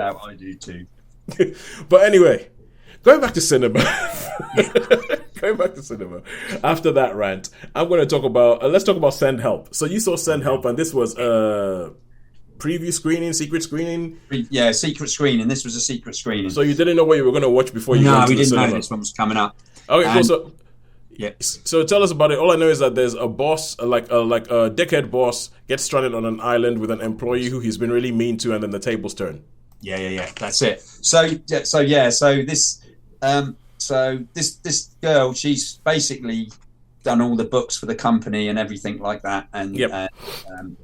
I do too. But anyway, going back to cinema. Going back to cinema. After that rant, I'm going to talk about. Let's talk about Send Help. So you saw Send Help, and this was preview screening, secret screening. Yeah, secret screening. This was a secret screening. So you didn't know what you were going to watch before you went to the cinema? No, we didn't know this one was coming up. Okay, cool. So, yeah. So tell us about it. All I know is that there's a boss, like a dickhead boss, gets stranded on an island with an employee who he's been really mean to, and then the tables turn. Yeah. That's it. So this girl, she's basically done all the books for the company and everything like that, and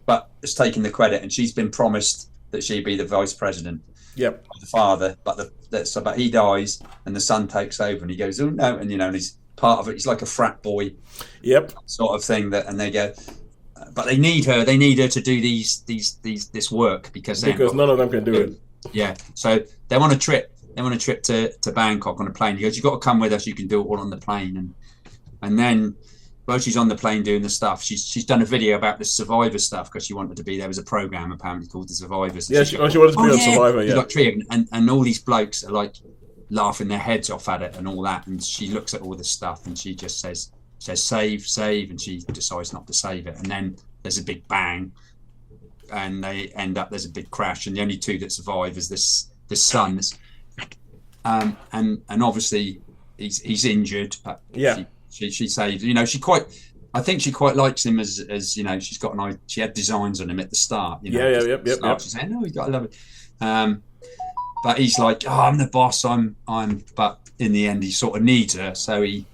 but has taken the credit, and she's been promised that she'd be the vice president. Yep. The father, but he dies, and the son takes over, and he goes, oh no, and and he's part of it. He's like a frat boy, sort of thing. And they go, but they need her. They need her to do this work because none of them can do it. Yeah, so they want a trip. They want a trip to Bangkok on a plane. He goes, "You've got to come with us. You can do it all on the plane." And then, while she's on the plane doing the stuff, she's done a video about the Survivor stuff because she wanted to be. There was a program apparently called the Survivors. Yeah, she wanted to be on Survivor. Yeah, she got triggered, and all these blokes are like laughing their heads off at it and all that. And she looks at all this stuff and she just says save, and she decides not to save it. And then there's a big bang. And they end up, there's a big crash, and the only two that survive is this son, and obviously he's injured, but she saves. I think she quite likes him as she's got she had designs on him at the start. Yep. She's saying, "No, he's got to love it." But he's like, "Oh, I'm the boss. I'm." But in the end, he sort of needs her, so he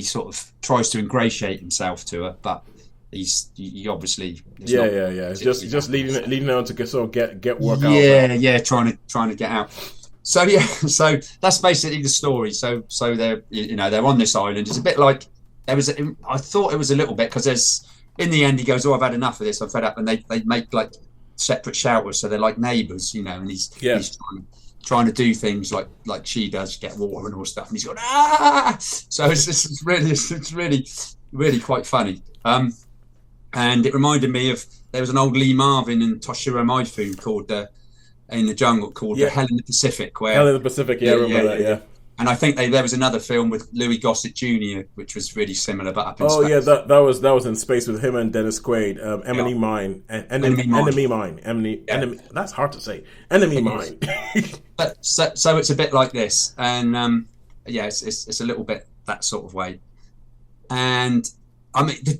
sort of tries to ingratiate himself to her, but. He obviously it's just leading on to get work out. Trying to get out. So that's basically the story. So they're on this island. It's a bit like I thought it was a little bit because there's in the end he goes, I've had enough of this, I'm fed up, and they make like separate showers, so they're like neighbours, and he's trying to do things like she does, get water and all stuff, and he's going so it's really quite funny. And it reminded me of, there was an old Lee Marvin and Toshiro Mifune called In the Jungle called Hell in the Pacific. Hell in the Pacific, I remember that. And I think there was another film with Louis Gossett Jr., which was really similar, but up in space. Oh yeah, that was in space with him and Dennis Quaid. Enemy Mine. Enemy Mine. That's hard to say. Enemy Mine. So it's a bit like this, and it's a little bit that sort of way. And I mean, the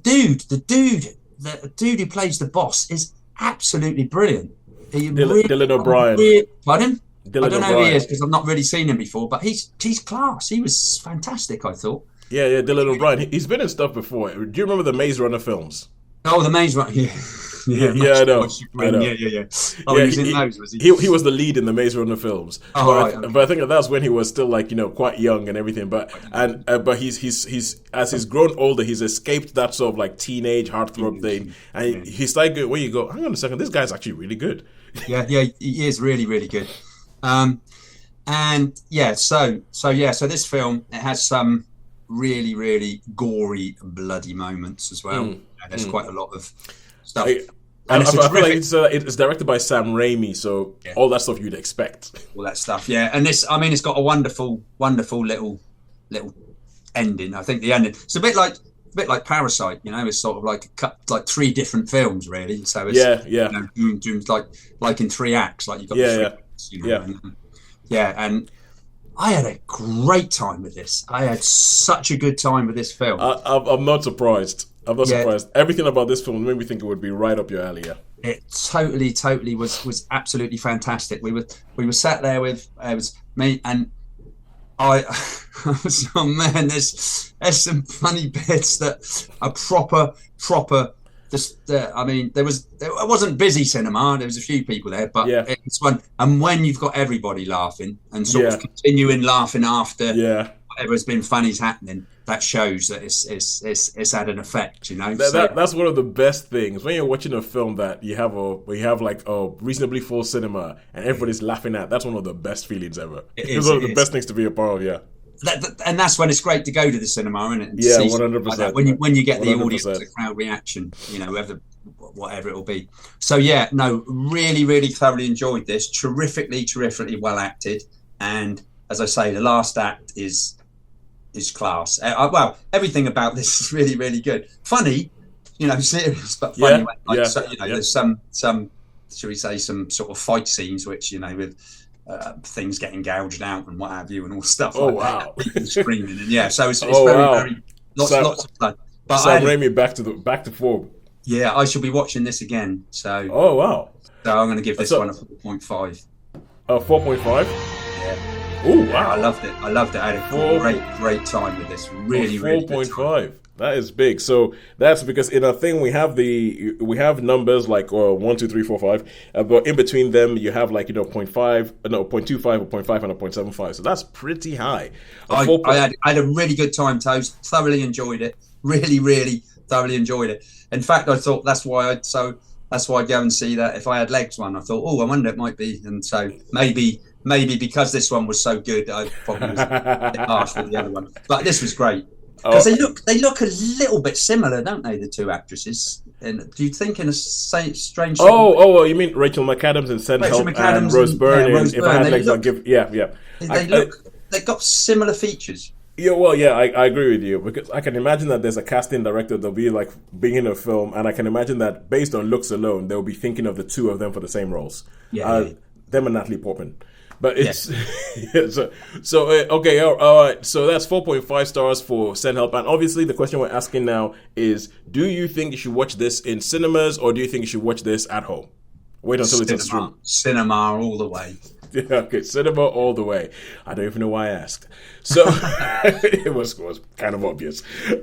dude who plays the boss is absolutely brilliant. Dylan O'Brien. Pardon? Dylan I don't know O'Brien. who he is because I've not really seen him before, but he's class. He was fantastic, I thought. Yeah, Dylan O'Brien. He's been in stuff before. Do you remember the Maze Runner films? Oh, the Maze Runner. Yeah. I know. Yeah. Oh, he was in those, was he? He was the lead in the Maze Runner films. Okay. But I think that's when he was still quite young and everything. But he's as he's grown older, he's escaped that sort of like teenage heartthrob thing, and he started where you go, hang on a second, this guy's actually really good. Yeah, he is really, really good. So this film, it has some really, really gory, bloody moments as well. There's quite a lot of stuff. I feel like it's directed by Sam Raimi, so all that stuff you'd expect. All that stuff, yeah. And this, I mean, it's got a wonderful, wonderful little ending. I think the ending, it's a bit like Parasite, it's sort of like three different films, really. So it's like in three acts, like you've got three acts, and I had a great time with this. I had such a good time with this film. I'm not surprised. Surprised. Everything about this film made me think it would be right up your alley. Yeah. It totally was absolutely fantastic. We were sat there with it was me and I was, oh man, there's some funny bits that are proper. It wasn't busy cinema. There was a few people there, but it's one. And when you've got everybody laughing and sort of continuing laughing after whatever's been funny's happening, that shows that it's had an effect. That's one of the best things when you're watching a film that you have like a reasonably full cinema and everybody's laughing at. That's one of the best feelings ever. It's one of the best things to be a part of. Yeah. and that's when it's great to go to the cinema, isn't it? And Yeah, see something like 100%. that. When you get the 100%. audience, the crowd reaction, whatever it will be. So yeah, no, really, really thoroughly enjoyed this. Terrifically well acted, and as I say, the last act is class. Well, everything about this is really, really good. Funny, serious but funny. There's some shall we say, some sort of fight scenes which with things getting gouged out and what have you, and all stuff like that. People screaming, and so it's very lots of fun. But Sam Raimi back to form. Yeah, I shall be watching this again. So oh wow, so I'm going to give this one a 4.5. 4.5. Yeah. Oh wow, I loved it. I had a great time with this. Really, 4.5. That is big. So that's because in a thing we have numbers like 1, 2, 3, 4, 5, but in between them you have 0.5, no 0.25, a 0.5, and a 0.75. So that's pretty high. I had a really good time, Toes. Thoroughly enjoyed it. Really, really thoroughly enjoyed it. In fact, I thought that's why I'd go and see that If I Had Legs one. I thought, I wonder it might be, and so maybe because this one was so good, I probably was a bit harsh with the other one. But this was great. Because they look a little bit similar, don't they, the two actresses? And do you think in a strange? You mean Rachel McAdams and Send Help and Rose Byrne? If I Had Legs, I'll give. Yeah. They've got similar features. Yeah, I agree with you, because I can imagine that there's a casting director that'll be being in a film, and I can imagine that based on looks alone, they'll be thinking of the two of them for the same roles. Them and Natalie Portman. But it's okay. All right. So that's 4.5 stars for Send Help, and obviously the question we're asking now is: do you think you should watch this in cinemas, or do you think you should watch this at home? Wait until it's on stream. Cinema all the way. Yeah, okay, cinema all the way. I don't even know why I asked. So it was kind of obvious.